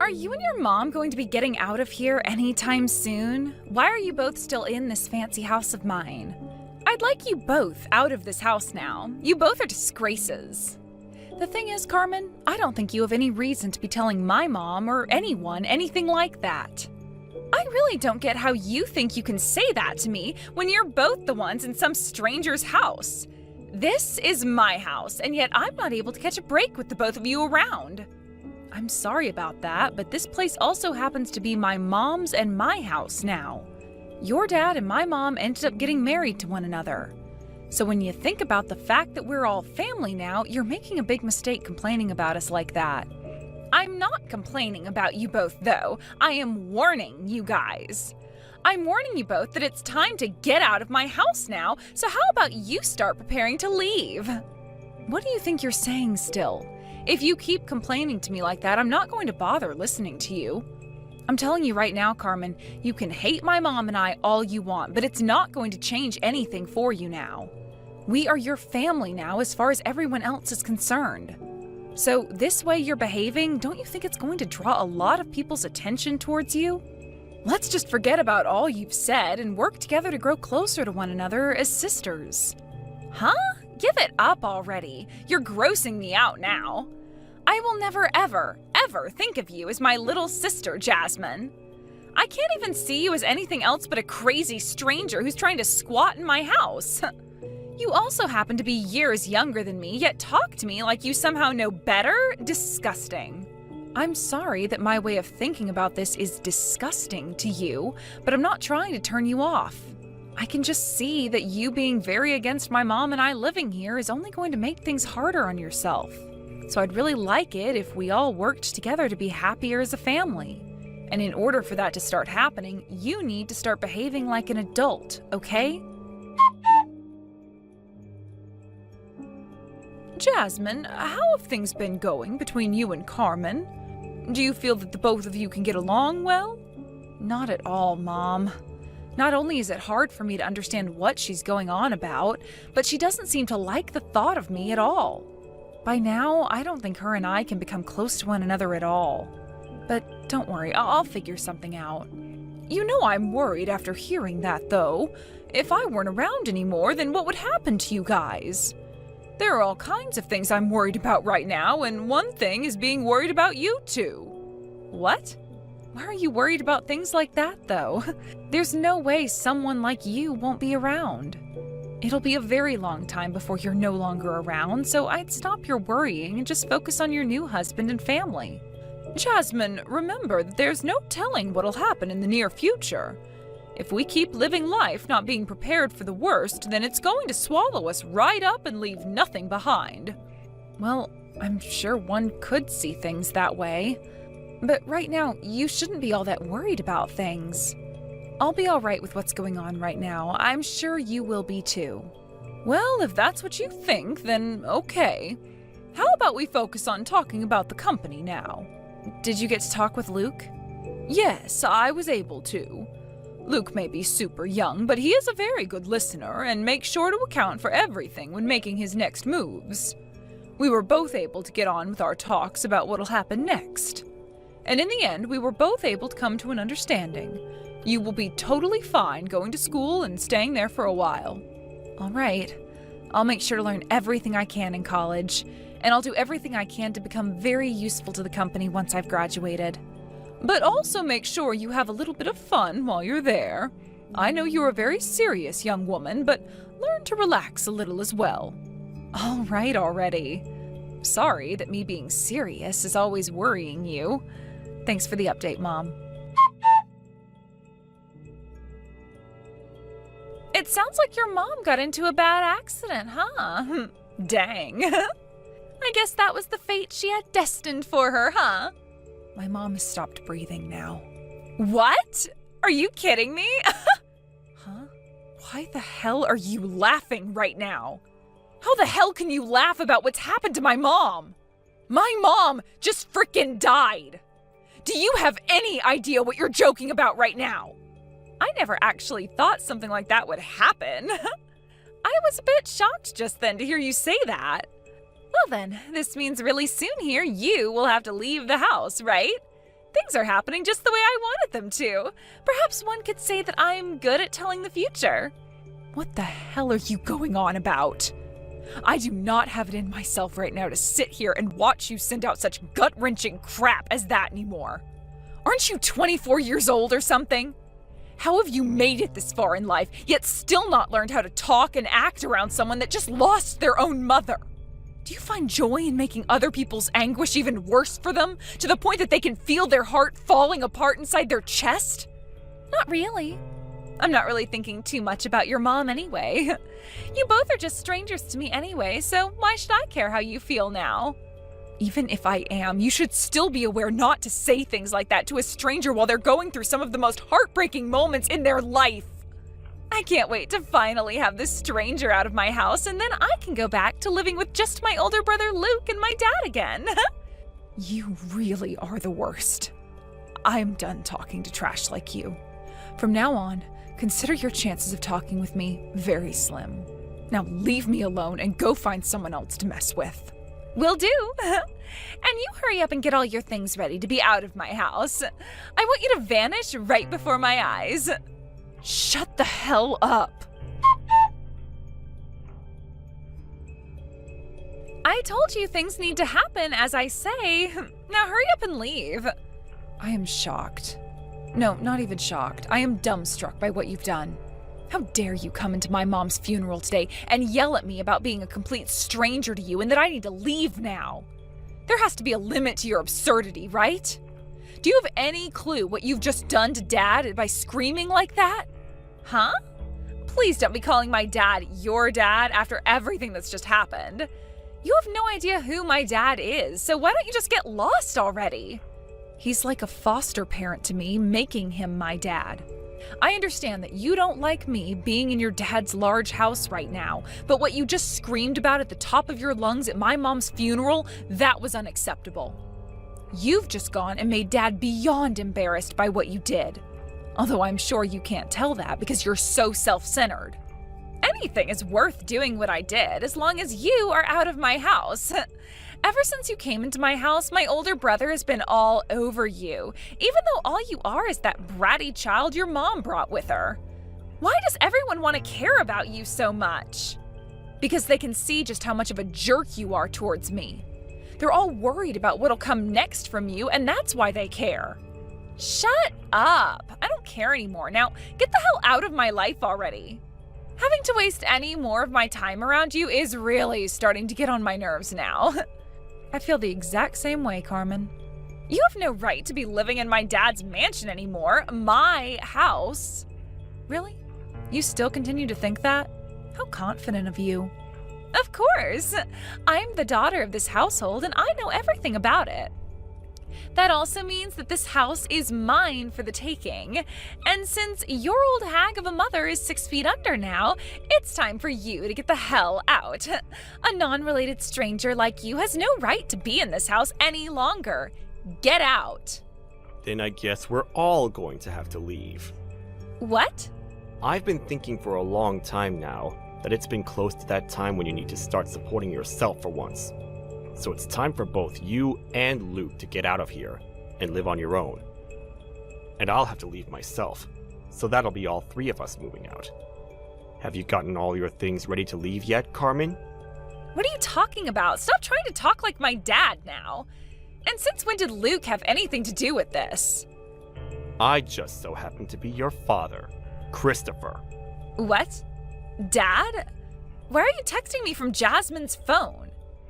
Are you and your mom going to be getting out of here anytime soon? Why are you both still in this fancy house of mine? I'd like you both out of this house now. You both are disgraces. The thing is, Carmen, I don't think you have any reason to be telling my mom or anyone anything like that. I really don't get how you think you can say that to me when you're both the ones in some stranger's house. This is my house, and yet I'm not able to catch a break with the both of you around. I'm sorry about that, but this place also happens to be my mom's and my house now. Your dad and my mom ended up getting married to one another. So when you think about the fact that we're all family now, you're making a big mistake complaining about us like that. I'm not complaining about you both, though. I am warning you guys. I'm warning you both that it's time to get out of my house now, so how about you start preparing to leave? What do you think you're saying still? If you keep complaining to me like that, I'm not going to bother listening to you. I'm telling you right now, Carmen, you can hate my mom and I all you want, but it's not going to change anything for you now. We are your family now as far as everyone else is concerned. So this way you're behaving, don't you think it's going to draw a lot of people's attention towards you? Let's just forget about all you've said and work together to grow closer to one another as sisters. Huh? Give it up already. You're grossing me out now. I will never ever think of you as my little sister, Jasmine. I can't even see you as anything else but a crazy stranger who's trying to squat in my house. You also happen to be years younger than me, yet talk to me like you somehow know better? Disgusting. I'm sorry that my way of thinking about this is disgusting to you, but I'm not trying to turn you off. I can just see that you being very against my mom and I living here is only going to make things harder on yourself. So I'd really like it if we all worked together to be happier as a family. And in order for that to start happening, you need to start behaving like an adult, okay? Jasmine, how have things been going between you and Carmen? Do you feel that the both of you can get along well? Not at all, Mom. Not only is it hard for me to understand what she's going on about, but she doesn't seem to like the thought of me at all. By now, I don't think her and I can become close to one another at all. But don't worry, I'll figure something out. You know I'm worried after hearing that, though. If I weren't around anymore, then what would happen to you guys? There are all kinds of things I'm worried about right now, and one thing is being worried about you two. What? Why are you worried about things like that, though? There's no way someone like you won't be around. It'll be a very long time before you're no longer around, so I'd stop your worrying and just focus on your new husband and family. Jasmine, remember that there's no telling what'll happen in the near future. If we keep living life not being prepared for the worst, then it's going to swallow us right up and leave nothing behind. Well, I'm sure one could see things that way. But right now, you shouldn't be all that worried about things. I'll be all right with what's going on right now. I'm sure you will be too. Well, if that's what you think, then okay. How about we focus on talking about the company now? Did you get to talk with Luke? Yes, I was able to. Luke may be super young, but he is a very good listener and makes sure to account for everything when making his next moves. We were both able to get on with our talks about what'll happen next. And in the end, we were both able to come to an understanding. You will be totally fine going to school and staying there for a while. All right. I'll make sure to learn everything I can in college, and I'll do everything I can to become very useful to the company once I've graduated. But also make sure you have a little bit of fun while you're there. I know you're a very serious young woman, but learn to relax a little as well. All right already. Sorry that me being serious is always worrying you. Thanks for the update, Mom. It sounds like your mom got into a bad accident, huh? Dang. I guess that was the fate she had destined for her, huh? My mom has stopped breathing now. What? Are you kidding me? Huh? Why the hell are you laughing right now? How the hell can you laugh about what's happened to my mom? My mom just frickin' died. Do you have any idea what you're joking about right now? I never actually thought something like that would happen. I was a bit shocked just then to hear you say that. Well then, this means really soon here you will have to leave the house, right? Things are happening just the way I wanted them to. Perhaps one could say that I'm good at telling the future. What the hell are you going on about? I do not have it in myself right now to sit here and watch you send out such gut-wrenching crap as that anymore. Aren't you 24 years old or something? How have you made it this far in life, yet still not learned how to talk and act around someone that just lost their own mother? Do you find joy in making other people's anguish even worse for them, to the point that they can feel their heart falling apart inside their chest? Not really. I'm not really thinking too much about your mom anyway. You both are just strangers to me anyway, so why should I care how you feel now? Even if I am, you should still be aware not to say things like that to a stranger while they're going through some of the most heartbreaking moments in their life. I can't wait to finally have this stranger out of my house, and then I can go back to living with just my older brother Luke and my dad again. You really are the worst. I'm done talking to trash like you. From now on, consider your chances of talking with me very slim. Now leave me alone and go find someone else to mess with. Will do. And you hurry up and get all your things ready to be out of my house. I want you to vanish right before my eyes. Shut the hell up. I told you things need to happen as I say. Now hurry up and leave. I am shocked. No, not even shocked. I am dumbstruck by what you've done. How dare you come into my mom's funeral today and yell at me about being a complete stranger to you and that I need to leave now? There has to be a limit to your absurdity, right? Do you have any clue what you've just done to Dad by screaming like that? Huh? Please don't be calling my dad your dad after everything that's just happened. You have no idea who my dad is, so why don't you just get lost already? He's like a foster parent to me, making him my dad. I understand that you don't like me being in your dad's large house right now, but what you just screamed about at the top of your lungs at my mom's funeral, that was unacceptable. You've just gone and made Dad beyond embarrassed by what you did. Although I'm sure you can't tell that because you're so self-centered. Anything is worth doing what I did as long as you are out of my house. Ever since you came into my house, my older brother has been all over you, even though all you are is that bratty child your mom brought with her. Why does everyone want to care about you so much? Because they can see just how much of a jerk you are towards me. They're all worried about what'll come next from you, and that's why they care. Shut up! I don't care anymore. Now, get the hell out of my life already. Having to waste any more of my time around you is really starting to get on my nerves now. I feel the exact same way, Carmen. You have no right to be living in my dad's mansion anymore. My house. Really? You still continue to think that? How confident of you. Of course. I'm the daughter of this household and I know everything about it. That also means that this house is mine for the taking. And since your old hag of a mother is 6 feet under now, it's time for you to get the hell out. A non-related stranger like you has no right to be in this house any longer. Get out. Then I guess we're all going to have to leave. What? I've been thinking for a long time now that it's been close to that time when you need to start supporting yourself for once. So it's time for both you and Luke to get out of here and live on your own. And I'll have to leave myself, so that'll be all 3 of us moving out. Have you gotten all your things ready to leave yet, Carmen? What are you talking about? Stop trying to talk like my dad now. And since when did Luke have anything to do with this? I just so happen to be your father, Christopher. What? Dad? Why are you texting me from Jasmine's phone?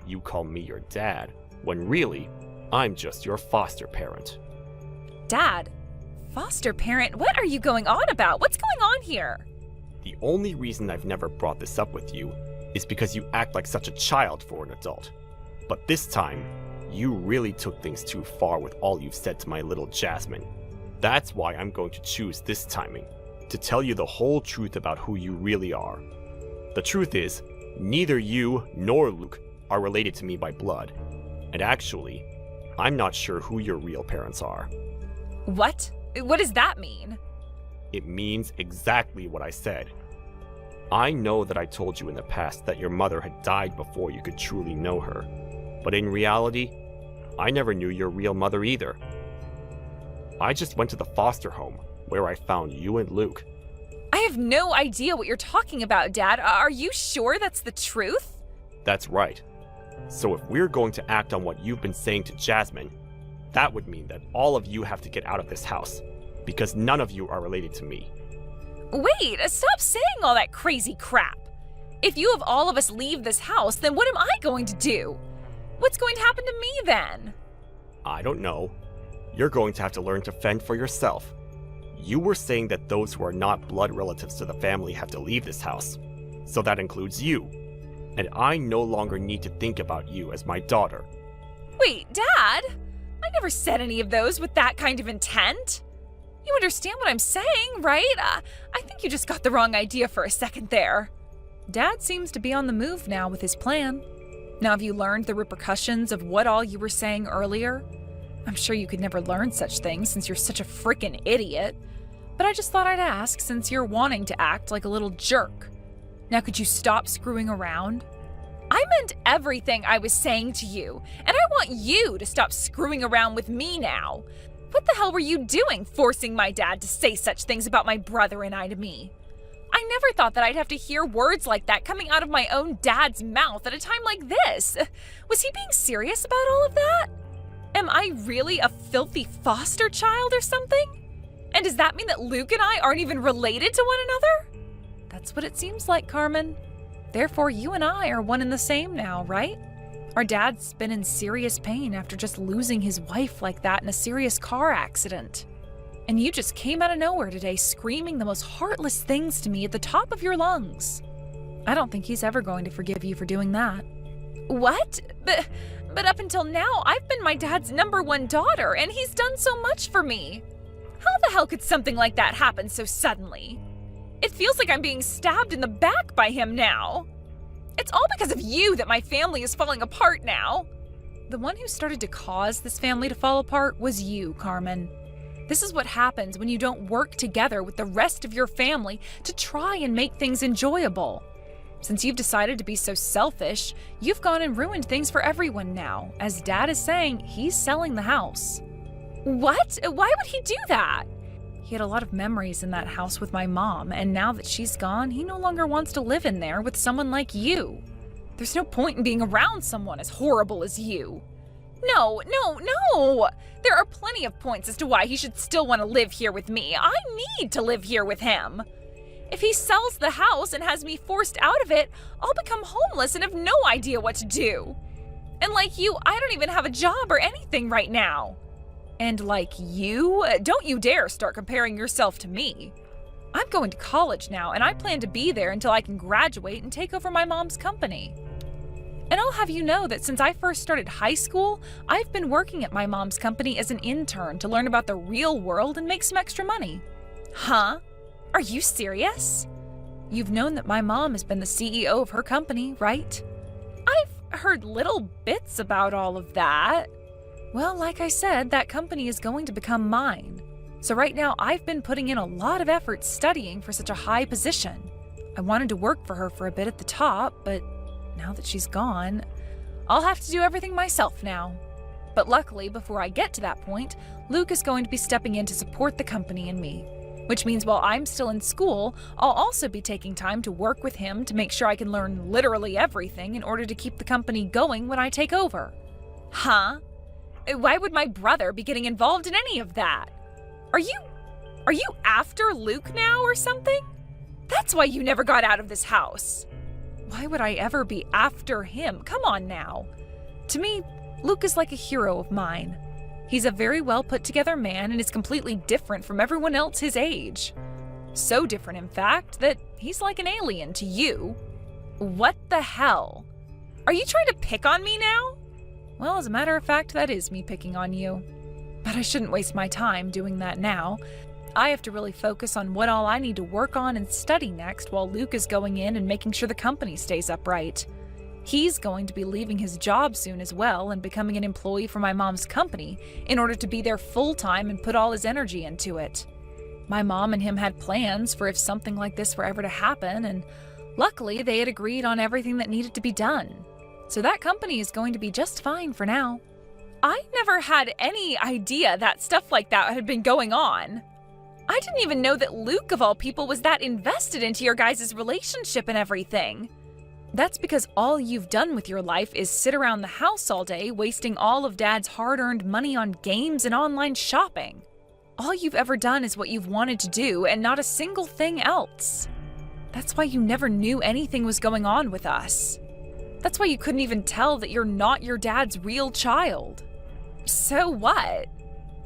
You call me your dad, when really, I'm just your foster parent. Dad? Foster parent? What are you going on about? What's going on here? The only reason I've never brought this up with you is because you act like such a child for an adult. But this time, you really took things too far with all you've said to my little Jasmine. That's why I'm going to choose this timing, to tell you the whole truth about who you really are. The truth is, neither you nor Luke are related to me by blood. And actually, I'm not sure who your real parents are. What? What does that mean? It means exactly what I said. I know that I told you in the past that your mother had died before you could truly know her. But in reality, I never knew your real mother either. I just went to the foster home, where I found you and Luke. I have no idea what you're talking about, Dad. Are you sure that's the truth? That's right. So if we're going to act on what you've been saying to Jasmine, that would mean that all of you have to get out of this house, because none of you are related to me. Wait, stop saying all that crazy crap. If you have all of us leave this house, then what am I going to do? What's going to happen to me then? I don't know. You're going to have to learn to fend for yourself. You were saying that those who are not blood relatives to the family have to leave this house. So that includes you. And I no longer need to think about you as my daughter. Wait, Dad? I never said any of those with that kind of intent. You understand what I'm saying, right? I think you just got the wrong idea for a second there. Dad seems to be on the move now with his plan. Now have you learned the repercussions of what all you were saying earlier? I'm sure you could never learn such things since you're such a frickin' idiot. But I just thought I'd ask since you're wanting to act like a little jerk. Now could you stop screwing around? I meant everything I was saying to you, and I want you to stop screwing around with me now. What the hell were you doing, forcing my dad to say such things about my brother and I to me? I never thought that I'd have to hear words like that coming out of my own dad's mouth at a time like this. Was he being serious about all of that? Am I really a filthy foster child or something? And does that mean that Luke and I aren't even related to one another? That's what it seems like, Carmen. Therefore, you and I are one and the same now, right? Our dad's been in serious pain after just losing his wife like that in a serious car accident. And you just came out of nowhere today screaming the most heartless things to me at the top of your lungs. I don't think he's ever going to forgive you for doing that. What? But up until now, I've been my dad's #1 daughter, and he's done so much for me. How the hell could something like that happen so suddenly? It feels like I'm being stabbed in the back by him now. It's all because of you that my family is falling apart now. The one who started to cause this family to fall apart was you, Carmen. This is what happens when you don't work together with the rest of your family to try and make things enjoyable. Since you've decided to be so selfish, you've gone and ruined things for everyone now. As Dad is saying, he's selling the house. What? Why would he do that? He had a lot of memories in that house with my mom, and now that she's gone, he no longer wants to live in there with someone like you. There's no point in being around someone as horrible as you. No. There are plenty of points as to why he should still want to live here with me. I need to live here with him. If he sells the house and has me forced out of it, I'll become homeless and have no idea what to do. And like you, I don't even have a job or anything right now. And like you, don't you dare start comparing yourself to me. I'm going to college now, and I plan to be there until I can graduate and take over my mom's company. And I'll have you know that since I first started high school, I've been working at my mom's company as an intern to learn about the real world and make some extra money. Huh? Are you serious? You've known that my mom has been the CEO of her company, right? I've heard little bits about all of that. Well, like I said, that company is going to become mine. So right now, I've been putting in a lot of effort studying for such a high position. I wanted to work for her for a bit at the top, but now that she's gone, I'll have to do everything myself now. But luckily, before I get to that point, Luke is going to be stepping in to support the company and me. Which means while I'm still in school, I'll also be taking time to work with him to make sure I can learn literally everything in order to keep the company going when I take over. Huh? Why would my brother be getting involved in any of that? Are you after Luke now or something? That's why you never got out of this house. Why would I ever be after him? Come on now. To me, Luke is like a hero of mine. He's a very well put together man and is completely different from everyone else his age. So different, in fact, that he's like an alien to you. What the hell? Are you trying to pick on me now? Well, as a matter of fact, that is me picking on you. But I shouldn't waste my time doing that now. I have to really focus on what all I need to work on and study next while Luke is going in and making sure the company stays upright. He's going to be leaving his job soon as well and becoming an employee for my mom's company in order to be there full-time and put all his energy into it. My mom and him had plans for if something like this were ever to happen, and luckily they had agreed on everything that needed to be done. So that company is going to be just fine for now. I never had any idea that stuff like that had been going on. I didn't even know that Luke, of all people, was that invested into your guys' relationship and everything. That's because all you've done with your life is sit around the house all day, wasting all of Dad's hard-earned money on games and online shopping. All you've ever done is what you've wanted to do, and not a single thing else. That's why you never knew anything was going on with us. That's why you couldn't even tell that you're not your dad's real child. So what?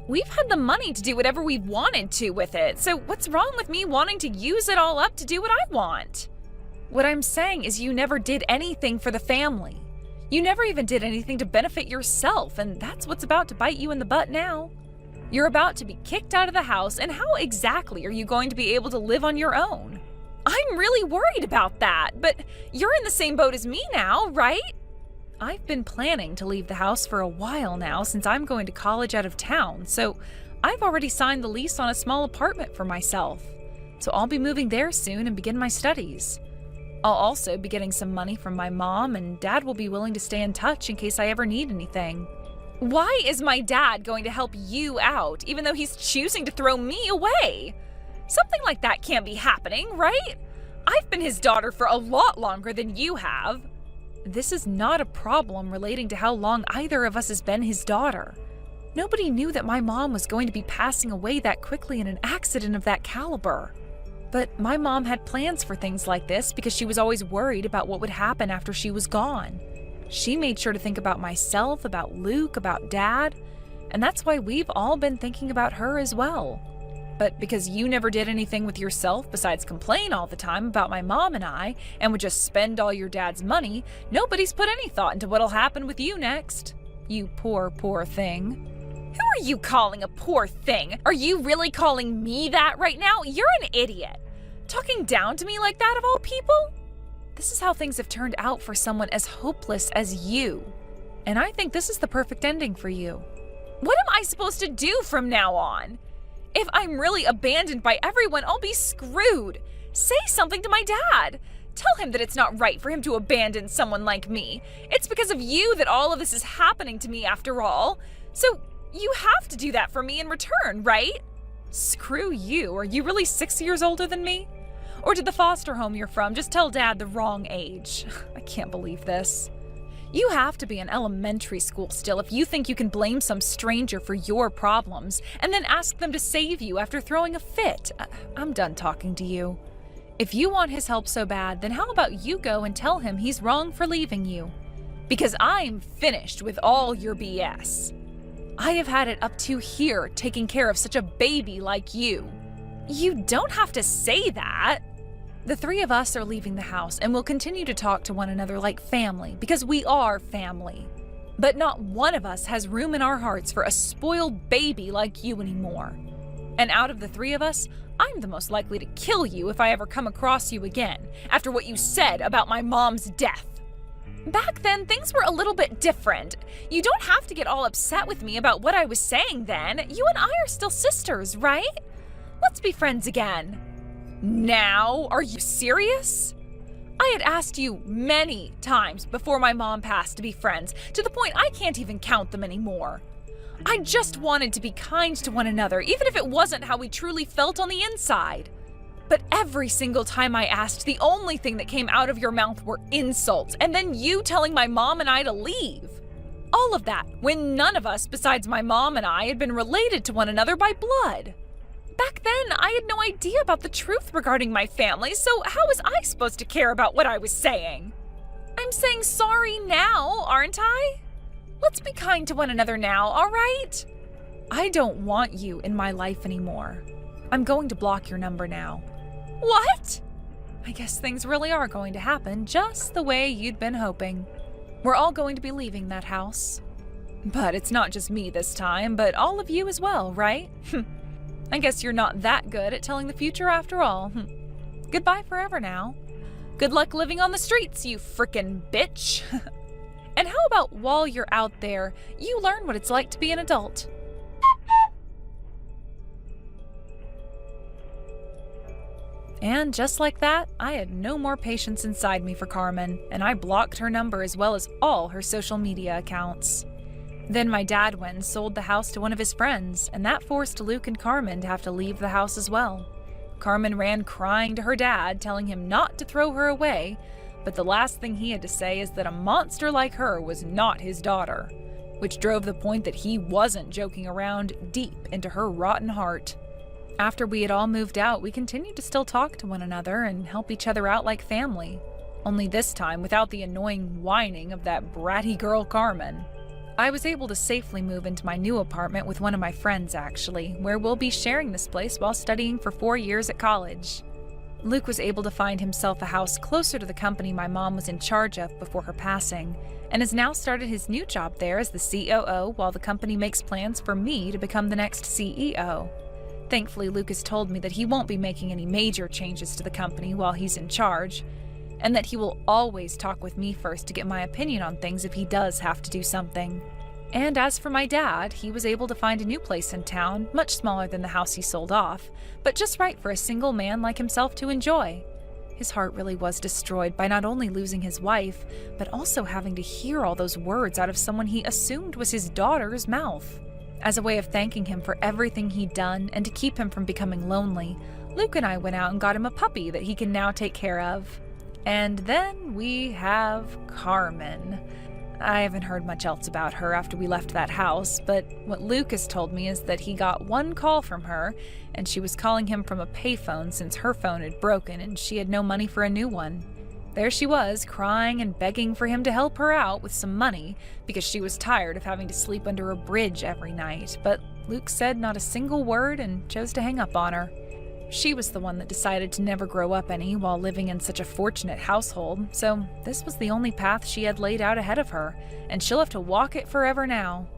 We've had the money to do whatever we wanted to with it, so what's wrong with me wanting to use it all up to do what I want? What I'm saying is you never did anything for the family. You never even did anything to benefit yourself, and that's what's about to bite you in the butt now. You're about to be kicked out of the house, and how exactly are you going to be able to live on your own? I'm really worried about that, but you're in the same boat as me now, right? I've been planning to leave the house for a while now since I'm going to college out of town, so I've already signed the lease on a small apartment for myself. So I'll be moving there soon and begin my studies. I'll also be getting some money from my mom, and Dad will be willing to stay in touch in case I ever need anything. Why is my dad going to help you out, even though he's choosing to throw me away? Something like that can't be happening, right? I've been his daughter for a lot longer than you have. This is not a problem relating to how long either of us has been his daughter. Nobody knew that my mom was going to be passing away that quickly in an accident of that caliber. But my mom had plans for things like this because she was always worried about what would happen after she was gone. She made sure to think about myself, about Luke, about Dad, and that's why we've all been thinking about her as well. But because you never did anything with yourself besides complain all the time about my mom and I, and would just spend all your dad's money, nobody's put any thought into what'll happen with you next. You poor, poor thing. Who are you calling a poor thing? Are you really calling me that right now? You're an idiot. Talking down to me like that of all people? This is how things have turned out for someone as hopeless as you. And I think this is the perfect ending for you. What am I supposed to do from now on? If I'm really abandoned by everyone, I'll be screwed. Say something to my dad. Tell him that it's not right for him to abandon someone like me. It's because of you that all of this is happening to me after all. So you have to do that for me in return, right? Screw you. Are you really 6 years older than me? Or did the foster home you're from just tell Dad the wrong age? I can't believe this. You have to be in elementary school still if you think you can blame some stranger for your problems and then ask them to save you after throwing a fit. I'm done talking to you. If you want his help so bad, then how about you go and tell him he's wrong for leaving you? Because I'm finished with all your BS. I have had it up to here taking care of such a baby like you. You don't have to say that. The three of us are leaving the house and will continue to talk to one another like family because we are family. But not one of us has room in our hearts for a spoiled baby like you anymore. And out of the three of us, I'm the most likely to kill you if I ever come across you again after what you said about my mom's death. Back then, things were a little bit different. You don't have to get all upset with me about what I was saying then. You and I are still sisters, right? Let's be friends again. Now? Are you serious? I had asked you many times before my mom passed to be friends, to the point I can't even count them anymore. I just wanted to be kind to one another, even if it wasn't how we truly felt on the inside. But every single time I asked, the only thing that came out of your mouth were insults, and then you telling my mom and I to leave. All of that when none of us besides my mom and I had been related to one another by blood. Back then, I had no idea about the truth regarding my family, so how was I supposed to care about what I was saying? I'm saying sorry now, aren't I? Let's be kind to one another now, all right? I don't want you in my life anymore. I'm going to block your number now. What? I guess things really are going to happen just the way you'd been hoping. We're all going to be leaving that house. But it's not just me this time, but all of you as well, right? I guess you're not that good at telling the future after all. Goodbye forever now. Good luck living on the streets, you frickin' bitch. And how about while you're out there, you learn what it's like to be an adult? And just like that, I had no more patience inside me for Carmen, and I blocked her number as well as all her social media accounts. Then my dad went and sold the house to one of his friends, and that forced Luke and Carmen to have to leave the house as well. Carmen ran crying to her dad, telling him not to throw her away, but the last thing he had to say is that a monster like her was not his daughter, which drove the point that he wasn't joking around deep into her rotten heart. After we had all moved out, we continued to still talk to one another and help each other out like family, only this time without the annoying whining of that bratty girl Carmen. I was able to safely move into my new apartment with one of my friends, actually, where we'll be sharing this place while studying for 4 years at college. Luke was able to find himself a house closer to the company my mom was in charge of before her passing, and has now started his new job there as the COO while the company makes plans for me to become the next CEO. Thankfully, Luke has told me that he won't be making any major changes to the company while he's in charge, and that he will always talk with me first to get my opinion on things if he does have to do something. And as for my dad, he was able to find a new place in town, much smaller than the house he sold off, but just right for a single man like himself to enjoy. His heart really was destroyed by not only losing his wife, but also having to hear all those words out of someone he assumed was his daughter's mouth. As a way of thanking him for everything he'd done and to keep him from becoming lonely, Luke and I went out and got him a puppy that he can now take care of. And then we have Carmen. I haven't heard much else about her after we left that house, but what Luke has told me is that he got one call from her, and she was calling him from a payphone since her phone had broken and she had no money for a new one. There she was, crying and begging for him to help her out with some money because she was tired of having to sleep under a bridge every night, but Luke said not a single word and chose to hang up on her. She was the one that decided to never grow up any while living in such a fortunate household, so this was the only path she had laid out ahead of her, and she'll have to walk it forever now.